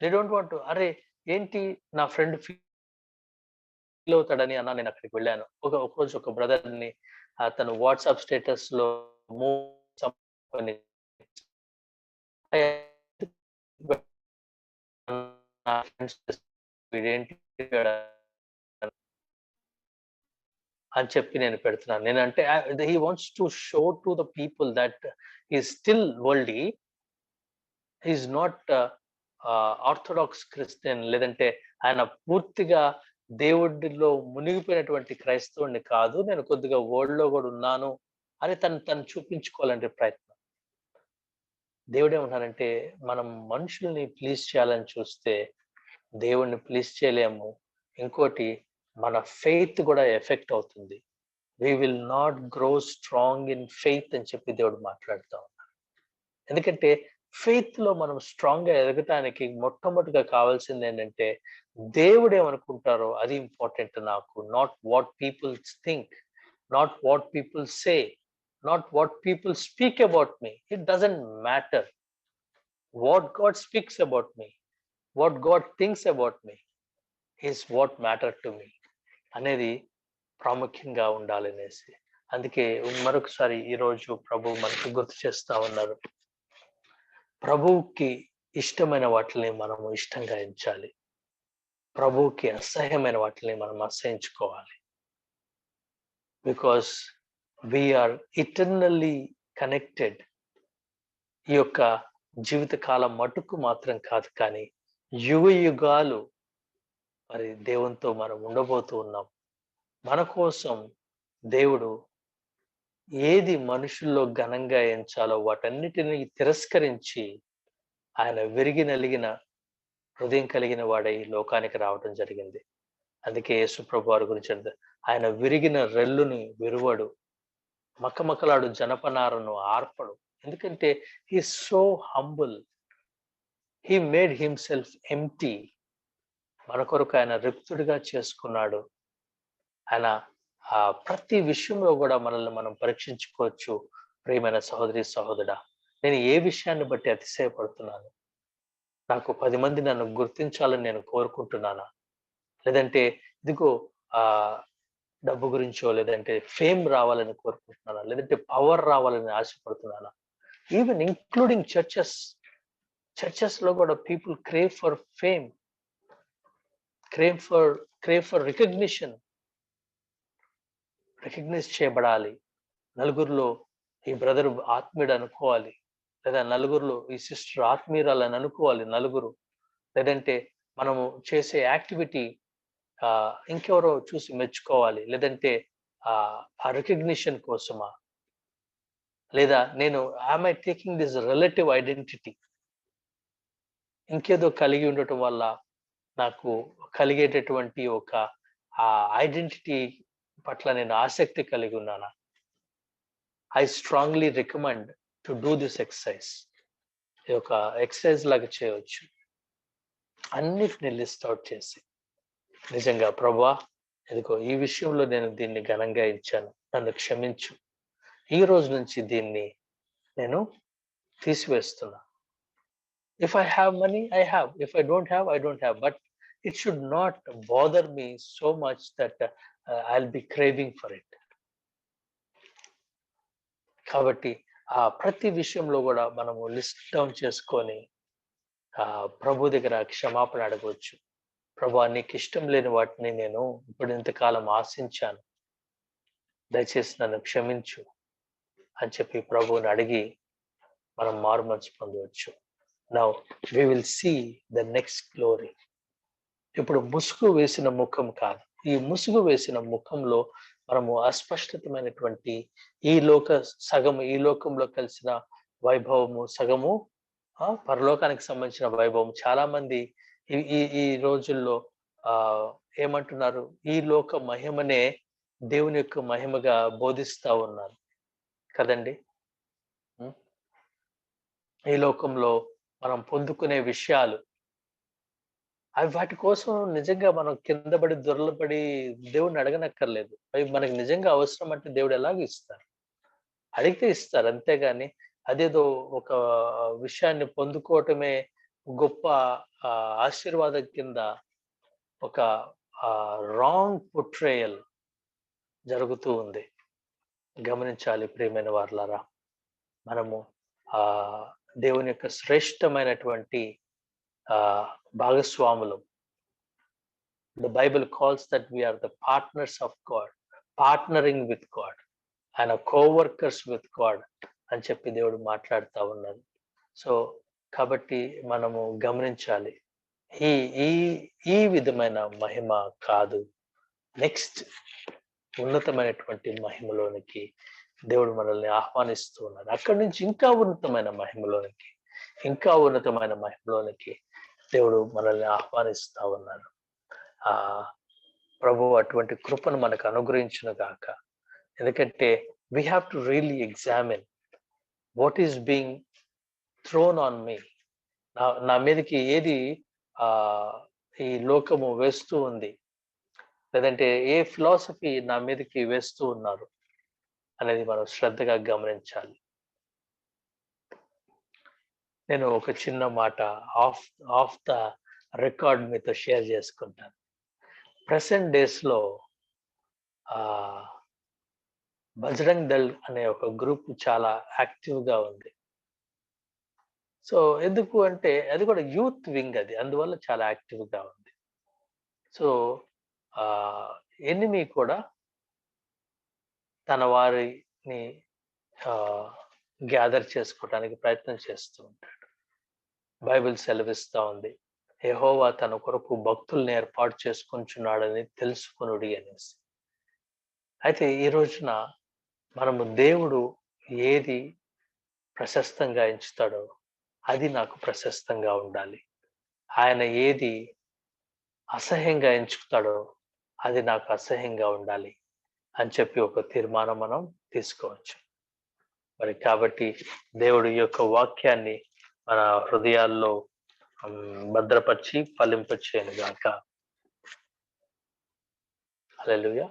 They don't want to, అరే ఏంటి నా ఫ్రెండ్ ఫీల్ అవుతాడని అన్న నేను అక్కడికి వెళ్ళాను. ఒకరోజు ఒక బ్రదర్‌ని తను వాట్సాప్ స్టేటస్‌లో అని నా ఫ్రెండ్స్ వీడేంటి అని చెప్పి నేను పెడుతున్నాను. నేనంటే he wants to show to the people that he is still worldly. He is not orthodox Christian, లేదంటే ఆయన పూర్తిగా దేవుడిలో మునిగిపోయినటువంటి క్రైస్తవుడిని కాదు. నేను కొద్దిగా వరల్డ్‌లో కూడా ఉన్నాను అని తను చూపించుకోవాలంటే ప్రయత్నం. దేవుడేమంటున్నారంటే మనం మనుషుల్ని ప్లీజ్ చేయాలని చూస్తే దేవుడిని ప్లీజ్ చేయలేము. ఇంకోటి మన ఫెయిత్ కూడా ఎఫెక్ట్ అవుతుంది. We will not grow strong in faith అని చెప్పి దేవుడు మాట్లాడుతా ఉన్నారు. ఎందుకంటే ఫెయిత్ లో మనం స్ట్రాంగ్ గా ఎదగటానికి మొట్టమొదటిగా కావాల్సింది ఏంటంటే దేవుడు ఏమనుకుంటారో అది ఇంపార్టెంట్ నాకు. Not what people think, not what people say, not what people speak about me. It doesn't matter. What God speaks about me, what God thinks about me is what matter to me అనేది ప్రాముఖ్యంగా ఉండాలనేసి. అందుకే మరొకసారి ఈరోజు ప్రభు మనకు గుర్తు చేస్తా ఉన్నారు. ప్రభువుకి ఇష్టమైన వాటిని మనము ఇష్టంగా ఎంచాలి. ప్రభువుకి అసహ్యమైన వాటిని మనం అసహించుకోవాలి. Because we are eternally connected. ఈ యొక్క జీవితకాలం మటుకు మాత్రం కాదు, కానీ యుగ యుగాలు మరి దేవునితో మనం ఉండబోతూ ఉన్నాం. మన కోసం దేవుడు ఏది మనుషుల్లో ఘనంగా ఎంచాలో వాటన్నిటిని తిరస్కరించి ఆయన విరిగి నలిగిన హృదయం కలిగిన వాడై లోకానికి రావడం జరిగింది. అందుకే యేసు ప్రభు వారి గురించి ఆయన విరిగిన రెల్లుని విరువడు, మకమకలాడు జనపనారను ఆర్పడు. ఎందుకంటే he so humble, he made himself empty. మన కొరకు ఆయన రిక్తుడిగా చేసుకున్నాడు. ఆయన ప్రతి విషయంలో కూడా మనల్ని మనం పరీక్షించుకోవచ్చు. ప్రియమైన సహోదరి సహోదరుడా, నేను ఏ విషయాన్ని బట్టి అతిశయపడుతున్నాను? నాకు 10 మంది నన్ను గుర్తించాలని నేను కోరుకుంటున్నానా? లేదంటే ఇదిగో డబ్బు గురించో, లేదంటే ఫేమ్ రావాలని కోరుకుంటున్నానా? లేదంటే పవర్ రావాలని ఆశపడుతున్నానా? ఈవెన్ ఇంక్లూడింగ్ చర్చెస్ లో కూడా people crave for fame, crave for recognise చేయబడాలి. నలుగురిలో ఈ బ్రదర్ ఆత్మీయుడు అనుకోవాలి, లేదా నలుగురిలో ఈ సిస్టర్ ఆత్మీయురాలని అనుకోవాలి నలుగురు. లేదంటే మనము చేసే యాక్టివిటీ ఇంకెవరో చూసి మెచ్చుకోవాలి, లేదంటే ఆ రికగ్నిషన్ కోసమా, లేదా నేను I taking this relative identity, ఇంకేదో కలిగి ఉండటం వల్ల నాకు కలిగేటటువంటి ఒక ఐడెంటిటీ పట్ల నేను ఆసక్తి కలిగి ఉన్నానా? I strongly recommend to do this exercise. ఇది ఒక ఎక్సర్సైజ్ లాగా చేయవచ్చు. అన్నిటిని లిస్ట్ అవుట్ చేసి నిజంగా ప్రభువా, ఇదిగో ఈ విషయంలో నేను దీన్ని ఘనంగా ఇచ్చాను, నన్ను క్షమించు. ఈ రోజు నుంచి దీన్ని నేను తీసివేస్తున్నా. If I have money I have, if I don't have I don't have, but it should not bother me so much that I'll be craving for it. కాబట్టి ప్రతి విషయంలో కూడా మనము లిస్ట్ డౌన్ చేసుకొని ప్రభు దగ్గర క్షమాపణ అడగవచ్చు. ప్రభు, నీకు ఇష్టం లేని వాటిని నేను ఇప్పుడు ఇంతకాలం ఆశించాను, దయచేసి నన్ను క్షమించు అని చెప్పి ప్రభువుని అడిగి మనం మారుమనసు పొందవచ్చు. Now we will see the next glory. ఇప్పుడు ముసుగు వేసిన ముఖం కాదు, ఈ ముసుగు వేసిన ముఖంలో మనము అస్పష్టతమైనటువంటి సగము ఈ లోకంలో కలిసిన వైభవము, సగము పరలోకానికి సంబంధించిన వైభవం. చాలా మంది ఈ రోజుల్లో ఏమంటున్నారు, ఈ లోక మహిమనే దేవుని యొక్క మహిమగా బోధిస్తా ఉన్నారు కదండి. ఈ లోకంలో మనం పొందుకునే విషయాలు అవి వాటి కోసం నిజంగా మనం కింద పడి దొరలపడి దేవుడిని అడగనక్కర్లేదు. అవి మనకి నిజంగా అవసరం అంటే దేవుడు ఎలాగో ఇస్తారు, అడిగితే ఇస్తారు. అంతేగాని అదేదో ఒక విషయాన్ని పొందుకోవటమే గొప్ప ఆశీర్వాదం కింద ఒక రాంగ్ పొట్రేయల్ జరుగుతూ ఉంది. గమనించాలి ప్రియమైన వారలారా. మనము దేవుని యొక్క శ్రేష్టమైనటువంటి భాగస్వాములు. The Bible calls that we are the partners of God, partnering with God and co-workers with God అని చెప్పి దేవుడు మాట్లాడుతూ ఉన్నాడు. సో కాబట్టి మనము గమనించాలి, ఈ ఈ ఈ విధమైన మహిమ కాదు, నెక్స్ట్ ఉన్నతమైనటువంటి మహిమలోనికి దేవుడు మనల్ని ఆహ్వానిస్తూ ఉన్నాడు. అక్కడి నుంచి ఇంకా ఉన్నతమైన మహిమలోనికి, ఇంకా ఉన్నతమైన మహిమలోనికి దేవుడు మనల్ని ఆహ్వానిస్తూ ఉన్నాడు. ప్రభు అటువంటి కృపను మనకు అనుగ్రహించును గాక. ఎందుకంటే we have to really examine what is being thrown on me. నా మీదకి ఏది ఈ లోకము వేస్తూ ఉంది, లేదంటే ఏ ఫిలాసఫీ నా మీదకి వేస్తూ ఉన్నారు అనేది మనం శ్రద్ధగా గమనించాలి. నేను ఒక చిన్న మాట ఆఫ్ ద రికార్డ్ మీతో షేర్ చేసుకుంటాను. ప్రెసెంట్ డేస్లో బజరంగ్ దళ్ అనే ఒక గ్రూప్ చాలా యాక్టివ్గా ఉంది. సో ఎందుకు అంటే అది కూడా యూత్ వింగ్, అది అందువల్ల చాలా యాక్టివ్గా ఉంది. సో ఎనిమి కూడా తన వారిని గ్యాదర్ చేసుకోవడానికి ప్రయత్నం చేస్తూ ఉంటాడు. బైబిల్ సెలవిస్తూ ఉంది, యెహోవా తన కొరకు భక్తుల్ని ఏర్పాటు చేసుకుంటున్నాడని తెలుసుకొనుడి అనేసి. అయితే ఈ రోజున మనము దేవుడు ఏది ప్రశస్తంగా ఎంచుతాడో అది నాకు ప్రశస్తంగా ఉండాలి, ఆయన ఏది అసహ్యంగా ఎంచుతాడో అది నాకు అసహ్యంగా ఉండాలి అని చెప్పి ఒక తీర్మానం మనం తీసుకోవచ్చు. మరి కాబట్టి దేవుడు ఈ యొక్క వాక్యాన్ని మన హృదయాల్లో భద్రపరిచి ఫలింపచేయను గాక. హల్లెలూయా.